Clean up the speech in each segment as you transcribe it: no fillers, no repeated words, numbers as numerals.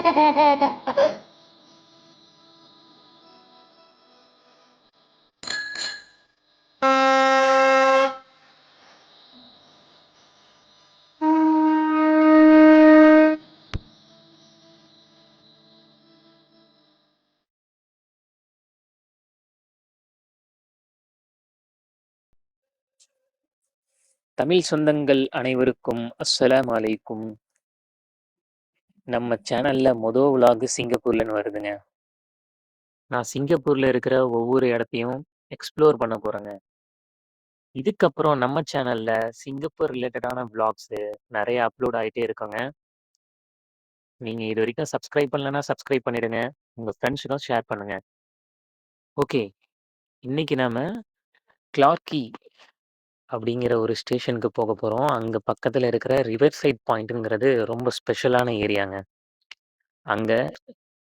தமிழ் சொந்தங்கள் அனைவருக்கும் அஸ்ஸலாமு அலைக்கும். நம்ம சேனல்ல விலாகு சிங்கப்பூர்லன்னு வருதுங்க. நான் சிங்கப்பூர்ல இருக்கிற ஒவ்வொரு இடத்தையும் எக்ஸ்ப்ளோர் பண்ண போறேங்க. இதுக்கப்புறம் நம்ம சேனல்ல சிங்கப்பூர் ரிலேட்டடான விலாக்ஸு நிறைய அப்லோட் ஆயிட்டே இருக்குங்க. நீங்க இது வரைக்கும் சப்ஸ்கிரைப் பண்ணலன்னா சப்ஸ்கிரைப் பண்ணிடுங்க. உங்க ஃப்ரெண்ட்ஸுக்கும் ஷேர் பண்ணுங்க. ஓகே, இன்னைக்கு நாம கிளார்க்கி அப்படிங்கிற ஒரு ஸ்டேஷனுக்கு போக போறோம். அங்க பக்கத்துல இருக்கிற ரிவர் சைட் பாயிண்ட்ங்கிறது ரொம்ப ஸ்பெஷலான ஏரியாங்க. அங்க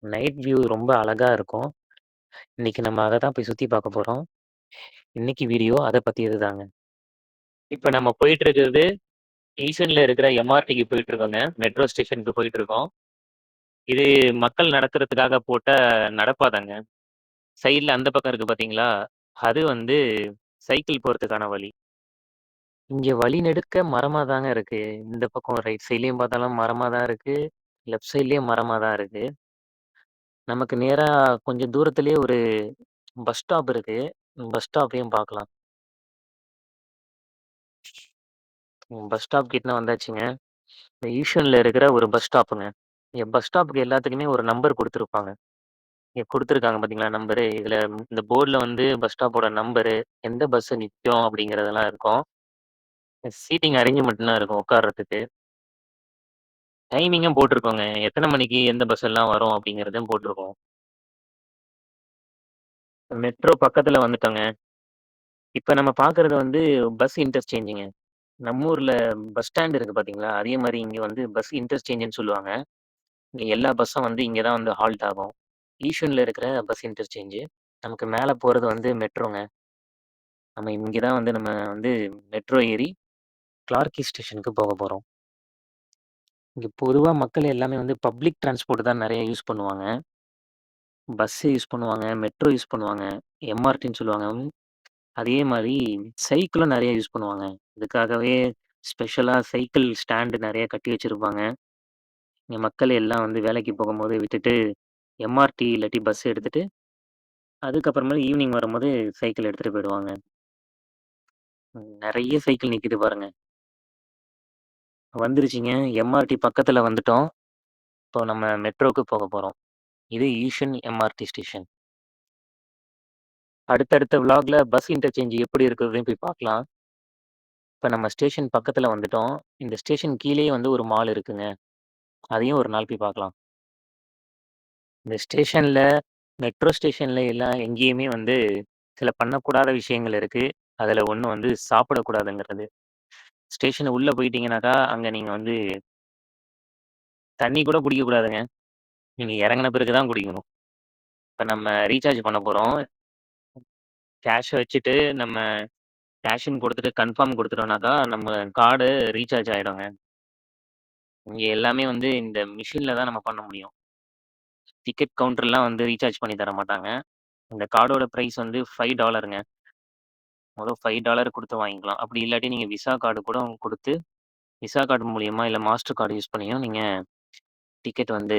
நைட் வியூ ரொம்ப அழகா இருக்கும். இன்னைக்கு நம்ம அதை தான் போய் சுத்தி பார்க்க போறோம். இன்னைக்கு வீடியோ அதை பத்தியது தாங்க. இப்ப நம்ம போயிட்டு இருக்கிறது ஈசன்ல இருக்கிற எம்ஆர்டிக்கு போயிட்டு இருக்கோங்க. மெட்ரோ ஸ்டேஷனுக்கு போயிட்டு இருக்கோம். இது மக்கள் நடக்கிறதுக்காக போட்ட நடப்பாதைங்க. சைடுல அந்த பக்கம் இருக்கு பாத்தீங்களா, அது வந்து சைக்கிள் போறதுக்கான வழி. இங்க வழி நெடுக்க மரமா தாங்க இருக்கு. இந்த பக்கம் ரைட் சைட்லயும் பார்த்தாலும் மரமா தான் இருக்கு, லெஃப்ட் சைட்லயும் மரமா தான் இருக்கு. நமக்கு நேரா கொஞ்சம் தூரத்திலேயே ஒரு பஸ் ஸ்டாப் இருக்கு. பஸ் ஸ்டாப்பையும் பார்க்கலாம். பஸ் ஸ்டாப் கிட்ட வந்தாச்சுங்க. இந்த ஈஷன்ல இருக்கிற ஒரு பஸ் ஸ்டாப்புங்க. இங்க பஸ் ஸ்டாப்புக்கு எல்லாத்துக்குமே ஒரு நம்பர் குடுத்துருப்பாங்க. இங்க குடுத்துருக்காங்க பார்த்தீங்களா நம்பரு. இதுல இந்த போர்டுல வந்து பஸ் ஸ்டாப்போட நம்பரு, எந்த பஸ் நிக்கும் அப்படிங்கிறதெல்லாம் இருக்கும். சீட்டிங் அரேஞ்ச்மெண்ட்லாம் இருக்கும் உட்கார்றதுக்கு. டைமிங்கும் போட்டிருக்கோங்க. எத்தன மணிக்கு எந்த பஸ் எல்லாம் வரும் அப்படிங்கிறதையும் போட்டிருக்கோம். மெட்ரோ பக்கத்துல வந்துட்டோங்க. இப்ப நம்ம பார்க்கறது வந்து பஸ் இன்டர்சேஞ்சுங்க. நம்ம ஊர்ல பஸ் ஸ்டாண்ட் இருக்கு பார்த்தீங்களா, அதே மாரி இங்க வந்து பஸ் இன்டர்சேஞ்சுன்னு சொல்லுவாங்க. இங்க எல்லா பஸ்ஸும் வந்து இங்க தான் வந்து ஹால்ட் ஆகும். ஈஷூன்ல இருக்கிற பஸ் இன்டர்சேஞ்சு. நமக்கு மேல போறது வந்து மெட்ரோங்க. நம்ம இங்க தான் வந்து நம்ம வந்து மெட்ரோ ஏறி கிளார்க்கி ஸ்டேஷனுக்கு போக போறோம். இங்க பொதுவா மக்கள் எல்லாமே வந்து பப்ளிக் டிரான்ஸ்போர்ட் தான் நெறைய யூஸ் பண்ணுவாங்க. பஸ் யூஸ் பண்ணுவாங்க, மெட்ரோ யூஸ் பண்ணுவாங்க, எம்ஆர்டின்னு சொல்லுவாங்க. அதே மாரி சைக்கிளும் நெறைய யூஸ் பண்ணுவாங்க. இதுக்காகவே ஸ்பெஷலா சைக்கிள் ஸ்டாண்ட் நெறைய கட்டி வச்சிருப்பாங்க. இங்க மக்கள் எல்லாம் வந்து வேலைக்கு போகும்போது விட்டுட்டு எம்ஆர்டி இல்லாட்டி பஸ் எடுத்துட்டு அதுக்கப்புறமேல் ஈவினிங் வரும்போது சைக்கிள் எடுத்துட்டு போயிடுவாங்க. நெறைய சைக்கிள் நிக்குது பாருங்க. வந்துருச்சுங்க. எம்ஆர்டி பக்கத்துல வந்துட்டோம். இப்போ நம்ம மெட்ரோக்கு போக போறோம். இது ஈஷன் எம்ஆர்டி ஸ்டேஷன். அடுத்தடுத்த விலாக்ல பஸ் இன்டர்சேஞ்ச் எப்படி இருக்குதுன்னு போய் பார்க்கலாம். இப்ப நம்ம ஸ்டேஷன் பக்கத்துல வந்துட்டோம். இந்த ஸ்டேஷன் கீழயே வந்து ஒரு மால் இருக்குங்க. அதையும் ஒரு நாள் போய் பார்க்கலாம். இந்த ஸ்டேஷன்ல மெட்ரோ ஸ்டேஷன்ல எல்லாம் எங்கேயுமே வந்து சில பண்ணக்கூடாத விஷயங்கள் இருக்கு. அதுல ஒண்ணு வந்து சாப்பிடக்கூடாதுங்கிறது. ஸ்டேஷன் உள்ள போயிட்டீங்கன்னாக்கா, அங்க நீங்க வந்து தண்ணி கூட குடிக்கக்கூடாதுங்க. நீங்க இறங்குன பிறகு தான் குடிக்கணும். இப்ப நம்ம ரீசார்ஜ் பண்ண போறோம். கேஷ வச்சுட்டு நம்ம கேஷ்ன்னு குடுத்துட்டு கன்ஃபார்ம் குடுத்துட்டோம்னாக்கா, நம்ம கார்டு ரீசார்ஜ் ஆயிடுங்க. இங்க எல்லாமே வந்து இந்த மிஷின்ல தான் நம்ம பண்ண முடியும். டிக்கெட் கவுண்டர்லாம் வந்து ரீசார்ஜ் பண்ணி தர மாட்டாங்க. இந்த கார்டோட பிரைஸ் வந்து $5ங்க. மொத $5 குடுத்து வாங்கிக்கலாம். அப்படி இல்லாட்டி நீங்க விசா கார்டு கூட குடுத்து, விசா கார்டு மூலியமா இல்ல மாஸ்டர் கார்டு யூஸ் பண்ணியும் நீங்க டிக்கெட் வந்து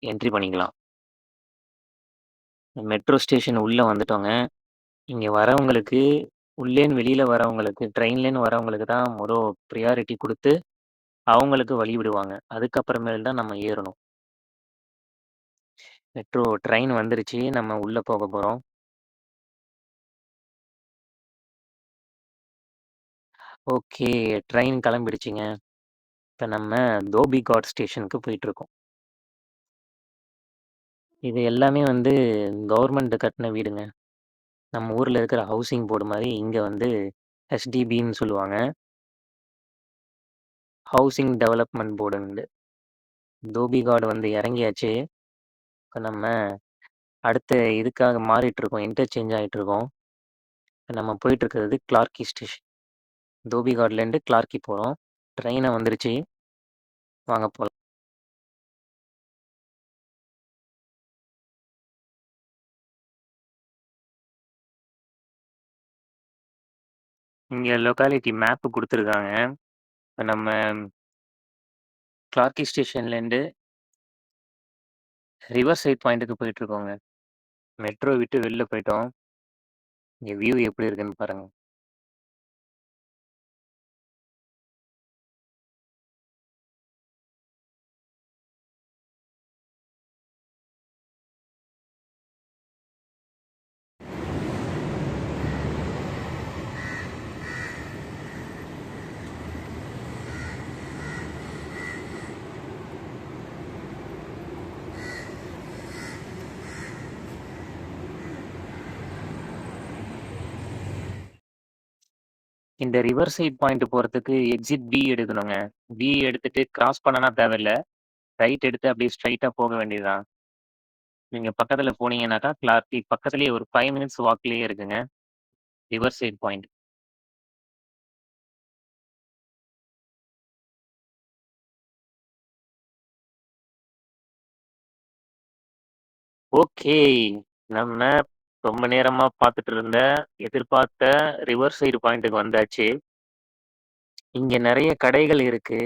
என்ட்ரி பண்ணிக்கலாம். மெட்ரோ ஸ்டேஷன் உள்ள வந்துட்டோங்க. இங்க வரவங்களுக்கு உள்ளேருந்து வெளியில வரவங்களுக்கு, ட்ரெயின்லேருந்து வரவங்களுக்கு தான் பிரியாரிட்டி குடுத்து, அவங்களுக்கு வழி விடுவாங்க. அதுக்கப்புறமேல் தான் நம்ம ஏறணும். மெட்ரோ ட்ரெயின் வந்துருச்சு. நம்ம உள்ள போக போறோம். ஓகே, ட்ரெயின் கிளம்பிடுச்சுங்க. இப்ப நம்ம தோபி காட் ஸ்டேஷனுக்கு போயிட்டுருக்கோம். இது எல்லாமே வந்து கவர்மெண்ட் கட்டுன வீடுங்க. நம்ம ஊர்ல இருக்கிற ஹவுசிங் போர்டு மாரி இங்க வந்து எஸ்டிபின்னு சொல்லுவாங்க. ஹவுசிங் டெவலப்மென்ட் போர்டுன்னு. தோபி காட் வந்து இறங்கியாச்சு. இப்ப நம்ம அடுத்த இதுக்காக மாறிட்டுருக்கோம். இன்டர்சேஞ்ச் ஆயிட்டுருக்கோம். இப்ப நம்ம போயிட்டுருக்கிறது கிளார்க்கி ஸ்டேஷன். தோபி காட்லேருந்து கிளார்க்கி போறோம். ட்ரெயினு வந்துருச்சு. வாங்க போலாம். இங்க லொக்காலிட்டி மேப் குடுத்துருக்காங்க. இப்ப நம்ம கிளார்க்கி ஸ்டேஷன்லேருந்து ரிவர் சைட் பாயிண்ட்டுக்கு போயிட்டுருக்கோங்க. மெட்ரோ விட்டு வெளில போயிட்டோம். இங்க வியூ எப்படி இருக்குன்னு பாருங்க. இந்த ரிவர் சைட் பாயிண்ட் போறதுக்கு எக்ஸிட் பி எடுக்கணுங்க. பி எடுத்துட்டு கிராஸ் பண்ணனா தேவையில்ல. ரைட் எடுத்து அப்படியே ஸ்ட்ரைட்டா போக வேண்டியதுதான். நீங்க பக்கத்துல போனீங்கன்னாக்கா, கிளார்க்கி பக்கத்திலேயே ஒரு 5 மினிட்ஸ் வாக்லயே இருக்குங்க. River side point. ஓகே. நம்ம ரொம்ப நேரமா பார்த்துட்டு இருந்த, எதிர்பார்த்த ரிவர் சைடு பாயிண்ட்டுக்கு வந்தாச்சு. இங்க நெறைய கடைகள் இருக்கு.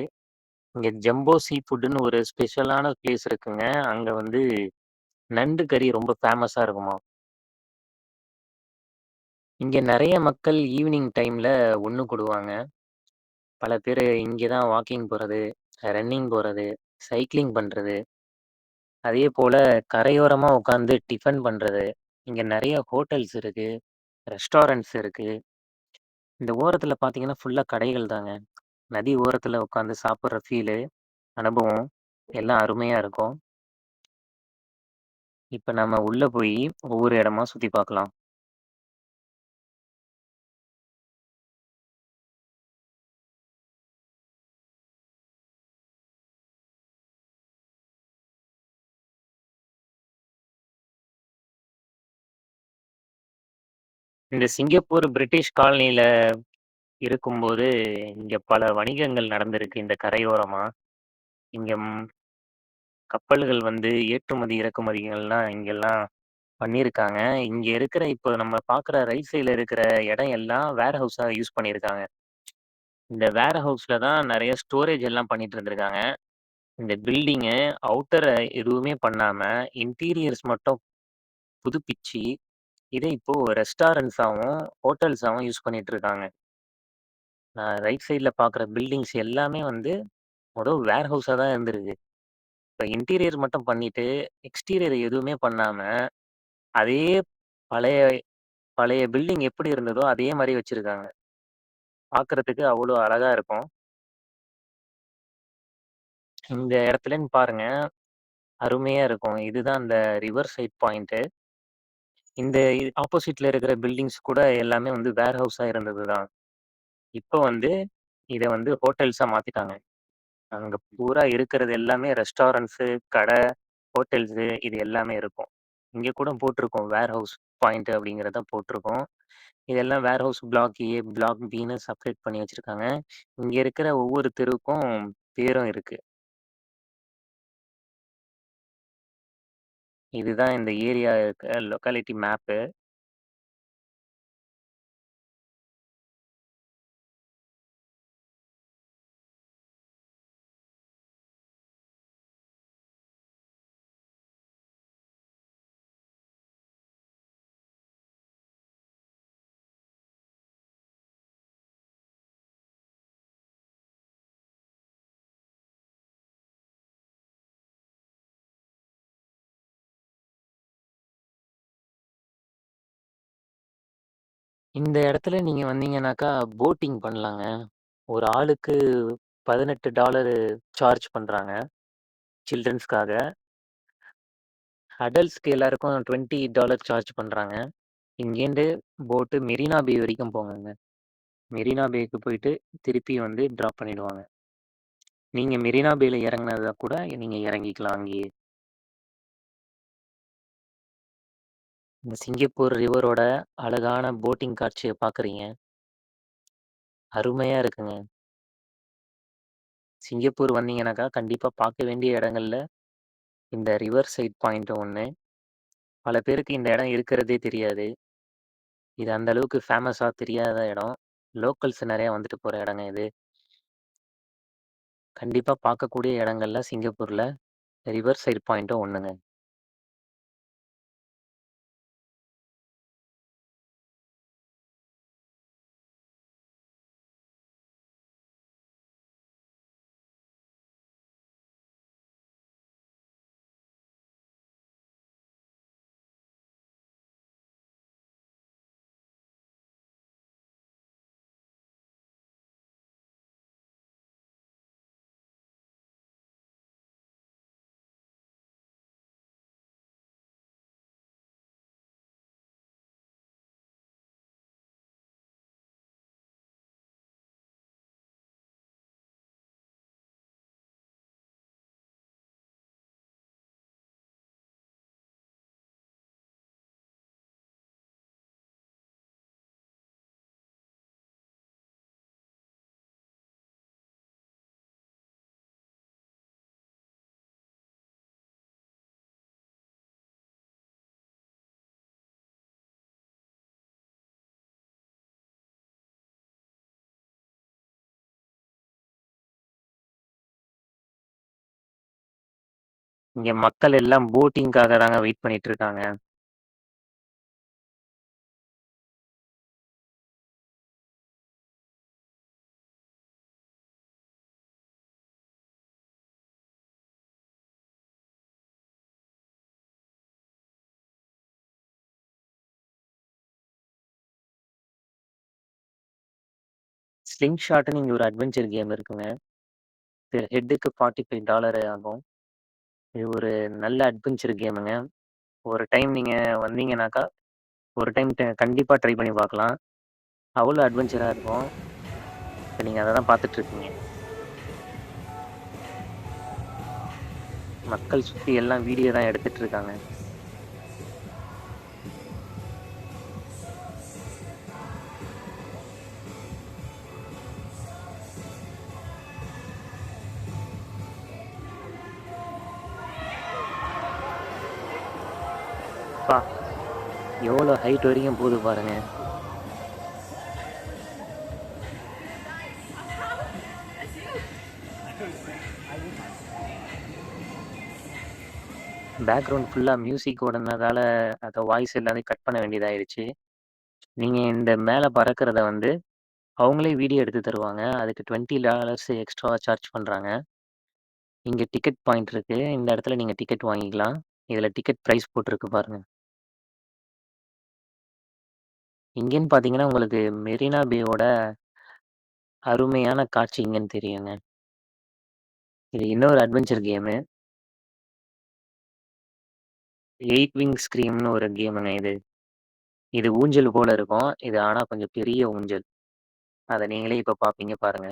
இங்க ஜம்போ சீ ஃபுட்டுன்னு ஒரு ஸ்பெஷலான பிளேஸ் இருக்குங்க. அங்க வந்து நண்டு கறி ரொம்ப ஃபேமஸா இருக்குமாம். இங்க நெறைய மக்கள் ஈவினிங் டைம்ல ஒண்ணு கூடுவாங்க. பல பேரு இங்க தான் வாக்கிங் போறது, ரன்னிங் போறது, சைக்கிளிங் பண்றது, அதேபோல கரையோரமா உட்காந்து டிஃபன் பண்றது. இங்க நெறைய ஹோட்டல்ஸ் இருக்கு, ரெஸ்டாரண்ட்ஸ் இருக்கு. இந்த ஓரத்துல பார்த்தீங்கன்னா, ஃபுல்லா கடைகள் தாங்க. நதி ஓரத்துல உட்காந்து சாப்பிடுற ஃபீலு, அனுபவம் எல்லாம் அருமையா இருக்கும். இப்ப நம்ம உள்ள போயி ஒவ்வொரு இடமா சுத்தி பார்க்கலாம். இந்த சிங்கப்பூர் பிரிட்டிஷ் காலனில இருக்கும்போது, இங்க பல வணிகங்கள் நடந்திருக்கு இந்த கரையோரமா. இங்க கப்பல்கள் வந்து ஏற்றுமதி, இறக்குமதிகள்லாம் இங்கெல்லாம் பண்ணியிருக்காங்க. இங்க இருக்கிற இப்போ நம்ம பார்க்குற ரைட் சைட்ல இருக்கிற இடம் எல்லாம் வேர் ஹவுஸா யூஸ் பண்ணியிருக்காங்க. இந்த வேர் ஹவுஸ்ல தான் நெறைய ஸ்டோரேஜ் எல்லாம் பண்ணிட்டு இருந்திருக்காங்க. இந்த பில்டிங்கு அவுட்டர எதுவுமே பண்ணாம, இன்டீரியர்ஸ் மட்டும் புதுப்பிச்சு, இத இப்போ ரெஸ்டாரண்ட்ஸாவும், ஹோட்டல்ஸாவும் யூஸ் பண்ணிட்டு இருக்காங்க. நான் ரைட் சைட்ல பார்க்குற பில்டிங்ஸ் எல்லாமே வந்து வேர் ஹவுஸா தான் இருந்திருக்கு. இப்ப இன்டீரியர் மட்டும் பண்ணிட்டு, எக்ஸ்டீரியர் எதுவுமே பண்ணாம, அதே பழைய பழைய பில்டிங் எப்படி இருந்ததோ, அதே மாரி வச்சிருக்காங்க. பார்க்கறதுக்கு அவ்வளோ அழகா இருக்கும். இந்த இடத்துலன்னு பாருங்க, அருமையா இருக்கும். இதுதான் அந்த ரிவர் சைட் பாயிண்ட்டு. இந்த ஆப்போசிட்ல இருக்கிற பில்டிங்ஸ் கூட எல்லாமே வந்து வேர் ஹவுஸா இருந்தது தான். இப்ப வந்து இத வந்து ஹோட்டல்ஸா மாத்திட்டாங்க. அங்க பூரா இருக்கிறது எல்லாமே ரெஸ்டாரண்ட்ஸு, கடை, ஹோட்டல்ஸு இது எல்லாமே இருக்கும். இங்க கூட போட்டிருக்கும் வேர் ஹவுஸ் பாயிண்ட் அப்படிங்கிறத போட்டிருக்கும். இதெல்லாம் வேர் ஹவுஸ் பிளாக் ஏ, பிளாக் பின்னு செப்பரேட் பண்ணி வச்சிருக்காங்க. இங்க இருக்கிற ஒவ்வொரு தெருவுக்கும் பேரும் இருக்கு. இதுதான் இந்த ஏரியா இருக்க லொக்காலிட்டி மேப்பு. இந்த இடத்துல நீங்க வந்தீங்கன்னாக்கா, போட்டிங் பண்ணலாங்க. ஒரு ஆளுக்கு $18 சார்ஜ் பண்றாங்க, சில்ட்ரன்ஸ்க்காக. அடல்ட்ஸ்க்கு எல்லாருக்கும் $20 சார்ஜ் பண்றாங்க. இங்கேருந்து போட்டு மெரினா பே வரைக்கும் போங்கங்க. மெரினா பேக்கு போயிட்டு திருப்பி வந்து ட்ராப் பண்ணிடுவாங்க. நீங்க மெரினா பேல இறங்குனதா கூட நீங்க இறங்கிக்கலாம் அங்கேயே. இந்த சிங்கப்பூர் ரிவரோட அழகான போட்டிங் காட்சிய பார்க்குறீங்க. அருமையா இருக்குங்க. சிங்கப்பூர் வந்தீங்கன்னாக்கா, கண்டிப்பா பார்க்க வேண்டிய இடங்கள்ல இந்த ரிவர் சைட் பாயிண்ட் ஒண்ணு. பல பேருக்கு இந்த இடம் இருக்கிறதே தெரியாது. இது அந்த அளவுக்கு ஃபேமஸா தெரியாத இடம். லோக்கல்ஸ் நெறையா வந்துட்டு போற இடங்க இது. கண்டிப்பா பார்க்கக்கூடிய இடங்கள்ல சிங்கப்பூர்ல ரிவர் சைட் பாயிண்ட்டும் ஒண்ணுங்க. இங்க மக்கள் எல்லாம் போட்டிங்க்காக தாங்க வெயிட் பண்ணிட்டு இருக்காங்க. ஸ்லிங் ஷாட்ன்னு இங்க ஒரு அட்வென்ச்சர் கேம் இருக்குங்க. இது ஹெட்டுக்கு $45 ஆகும். இது ஒரு நல்ல அட்வென்ச்சர் கேமுங்க. ஒரு டைம் நீங்க வந்தீங்கனாக்கா, ஒரு டைம் கண்டிப்பா ட்ரை பண்ணி பார்க்கலாம். அவ்வளோ அட்வென்ச்சரா இருக்கும். இப்ப நீங்க அத தான் பார்த்துட்டு இருக்கீங்க. மக்கள் சுத்தி எல்லாம் வீடியோ தான் எடுத்துட்டு இருக்காங்க. அப்பா! எவ்வளோ ஹைட் வரைக்கும் போகுது பாருங்க. பேக்கிரவுண்ட் ஃபுல்லா மியூசிக் ஓடுனதால, அத வாய்ஸ் எல்லாத்தையும் கட் பண்ண வேண்டியதாயிருச்சு. நீங்க இந்த மேல பறக்கிறத வந்து அவங்களே வீடியோ எடுத்து தருவாங்க. அதுக்கு $20 எக்ஸ்ட்ராவா சார்ஜ் பண்றாங்க. இங்க டிக்கெட் பாயிண்ட் இருக்கு. இந்த இடத்துல நீங்க டிக்கெட் வாங்கிக்கலாம். இதுல டிக்கெட் பிரைஸ் போட்டிருக்கு பாருங்க. இங்கேன்னு பார்த்தீங்கன்னா, உங்களுக்கு மெரினா பேயோட அருமையான காட்சி இங்கன்னு தெரியுங்க. இது இன்னொரு அட்வென்ச்சர் கேமு. 8 விங் ஸ்க்ரீம்னு ஒரு கேமுங்க இது. இது ஊஞ்சல் போல இருக்கும். இது ஆனா கொஞ்சம் பெரிய ஊஞ்சல். அத நீங்களே இப்ப பார்ப்பீங்க பாருங்க.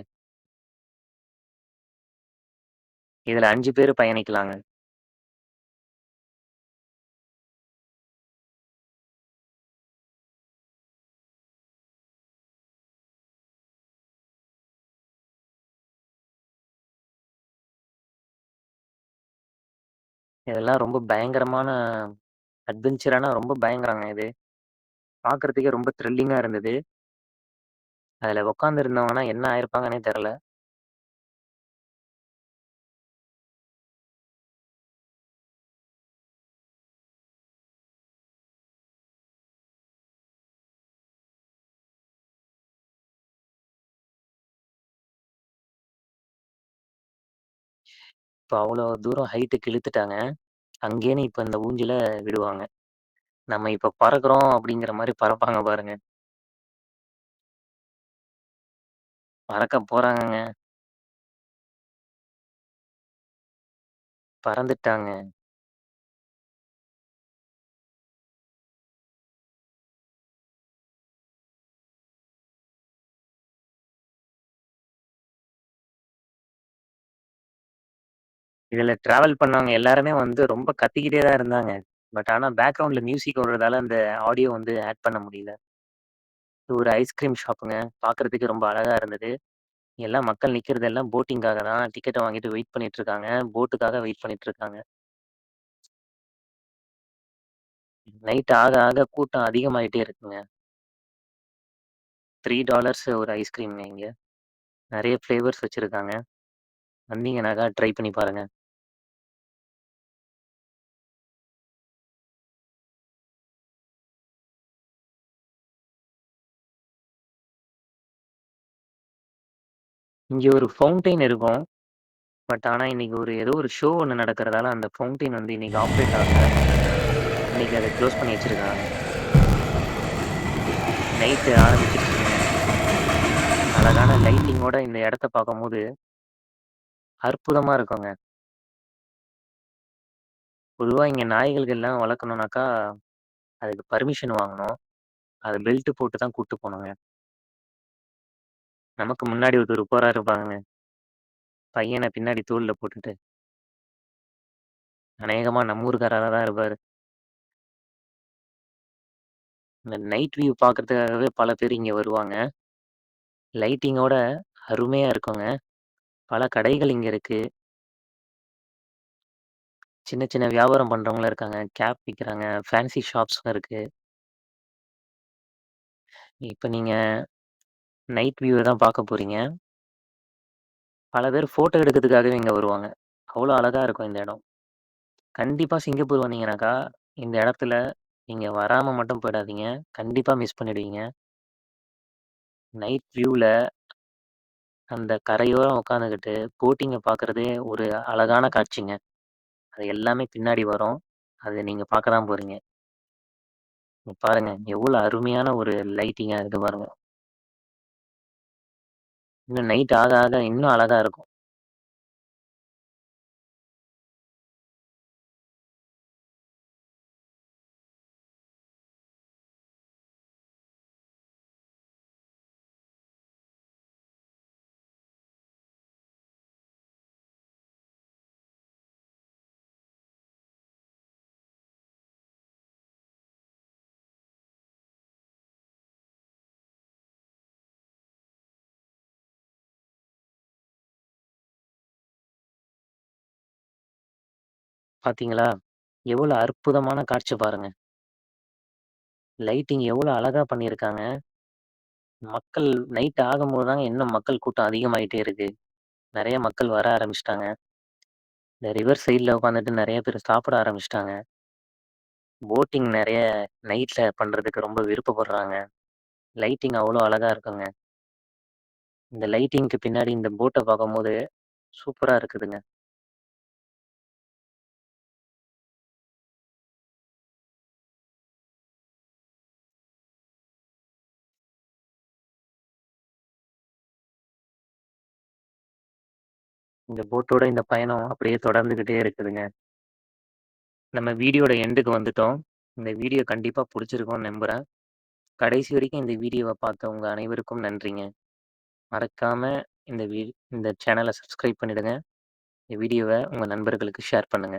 இதுல 5 பேரு பயணிக்கலாங்க. இதெல்லாம் ரொம்ப பயங்கரமான அட்வென்ச்சரான ரொம்ப பயங்கரங்க இது. பார்க்கறதுக்கே ரொம்ப த்ரில்லிங்கா இருந்தது. அதுல உட்கார்ந்து இருந்தவங்கன்னா என்ன ஆயிருப்பாங்கன்னே தெரியல. இப்ப அவ்வளோ தூரம் ஹைட்டுக்கு இழுத்துட்டாங்க. அங்கேன்னு இப்ப இந்த ஊஞ்சல விடுவாங்க. நம்ம இப்ப பறக்குறோம் அப்படிங்கிற மாரி பறப்பாங்க பாருங்க. பறக்க போறாங்கங்க. பறந்துட்டாங்க. இதுல டிராவல் பண்ணவங்க எல்லாருமே வந்து ரொம்ப கத்திக்கிட்டே தான் இருந்தாங்க. பட் ஆனா பேக்கிரவுண்ட்ல மியூசிக் ஓடுறதால அந்த ஆடியோ வந்து ஆட் பண்ண முடியல. இது ஒரு ஐஸ்கிரீம் ஷாப்புங்க. பார்க்கறதுக்கு ரொம்ப அழகா இருந்தது. எல்லாம் மக்கள் நிக்கிறது எல்லாம் போட்டிங்காக தான். டிக்கெட்ட வாங்கிட்டு வெயிட் பண்ணிட்டு இருக்காங்க. போட்டுக்காக வெயிட் பண்ணிட்டு இருக்காங்க. நைட் ஆக ஆக கூட்டம் அதிகமாயிட்டே இருக்குங்க. $3 ஒரு ஐஸ்கிரீம்ங்க இங்க. நெறைய ஃப்ளேவர்ஸ் வச்சிருக்காங்க. வந்தீங்கனாக்கா ட்ரை பண்ணி பாருங்க. இங்க ஒரு ஃபவுண்டைன் இருக்கும். பட் ஆனா இன்னைக்கு ஏதோ ஒரு ஷோ ஒண்ணு நடக்கிறதால அந்த ஃபவுண்டைன் இன்னைக்கு ஆப்பரேட் ஆகல. இன்னைக்கு அத க்ளோஸ் பண்ணி வச்சிருக்காங்க. நைட்டு ஆரம்பிச்சிருச்சுங்க. அழகான லைட்டிங்கோட இந்த இடத்த பார்க்கும்போது அற்புதமா இருக்குங்க. பொதுவா இங்க நாய்கள்லாம் வளர்க்கணும்னாக்கா, அதுக்கு பர்மிஷன் வாங்கணும். அத பெல்ட் போட்டு தான் கூட்டு போணுங்க. நமக்கு முன்னாடி ஒருத்தர் உட்கார இருப்பாங்கங்க. பையன பின்னாடி தோள்ல போட்டுட்டு. அநேகமா நம்ம ஊர்க்காரரா தான் இருப்பாரு. இந்த நைட் வியூ பார்க்கறதுக்காகவே பல பேர் இங்க வருவாங்க. லைட்டிங்கோட அருமையா இருக்குங்க. பல கடைகள் இங்க இருக்கு. சின்ன சின்ன வியாபாரம் பண்றவங்களும் இருக்காங்க. கேப் விக்கிறாங்க. ஃபேன்சி ஷாப்ஸும் இருக்கு. இப்ப நீங்க நைட் வியூவ தான் பார்க்க போறீங்க. பல பேர் ஃபோட்டோ எடுக்கிறதுக்காகவே இங்க வருவாங்க. அவ்வளோ அழகா இருக்கும் இந்த இடம். கண்டிப்பா சிங்கப்பூர் வந்தீங்கனாக்கா, இந்த இடத்துல நீங்க வராம மட்டும் போயிடாதீங்க. கண்டிப்பா மிஸ் பண்ணிடுவீங்க. நைட் வியூல அந்த கரையோரம் உட்காந்துக்கிட்டு போட்டிங்க பார்க்குறதே ஒரு அழகான காட்சிங்க. அது எல்லாமே பின்னாடி வரும். அது நீங்க பார்க்க தான் போறீங்க. இங்க பாருங்க, எவ்வளோ அருமையான ஒரு லைட்டிங்கா இருக்கு பாருங்க. இன்னும் நைட் ஆக ஆக இன்னும் அழகா இருக்கும். பார்த்தீங்களா? எவ்வளோ அற்புதமான காட்சி பாருங்க. லைட்டிங் எவ்வளோ அழகா பண்ணியிருக்காங்க. மக்கள் நைட் ஆகும்போது தாங்க இன்னும் மக்கள் கூட்டம் அதிகமாயிட்டே இருக்கு. நெறைய மக்கள் வர ஆரம்பிச்சுட்டாங்க. இந்த ரிவர் சைட்ல உட்காந்துட்டு நெறைய பேர் சாப்பிட ஆரம்பிச்சுட்டாங்க. போட்டிங் நெறைய நைட்ல பண்றதுக்கு ரொம்ப விருப்பப்படுறாங்க. லைட்டிங் அவ்வளோ அழகா இருக்குங்க. இந்த லைட்டிங்க்கு பின்னாடி இந்த போட்ட பார்க்கும்போது சூப்பரா இருக்குதுங்க. இந்த போட்டோட இந்த பயணம் அப்படியே தொடர்ந்துகிட்டே இருக்குதுங்க. நம்ம வீடியோட எண்டுக்கு வந்துட்டோம். இந்த வீடியோ கண்டிப்பா புடிச்சிருக்கும்னு நம்புறேன். கடைசி வரைக்கும் இந்த வீடியோவ பார்த்த உங்க அனைவருக்கும் நன்றிங்க. மறக்காம இந்த இந்த சேனல சப்ஸ்கிரைப் பண்ணிடுங்க. இந்த வீடியோவ உங்க நண்பர்களுக்கு ஷேர் பண்ணுங்க.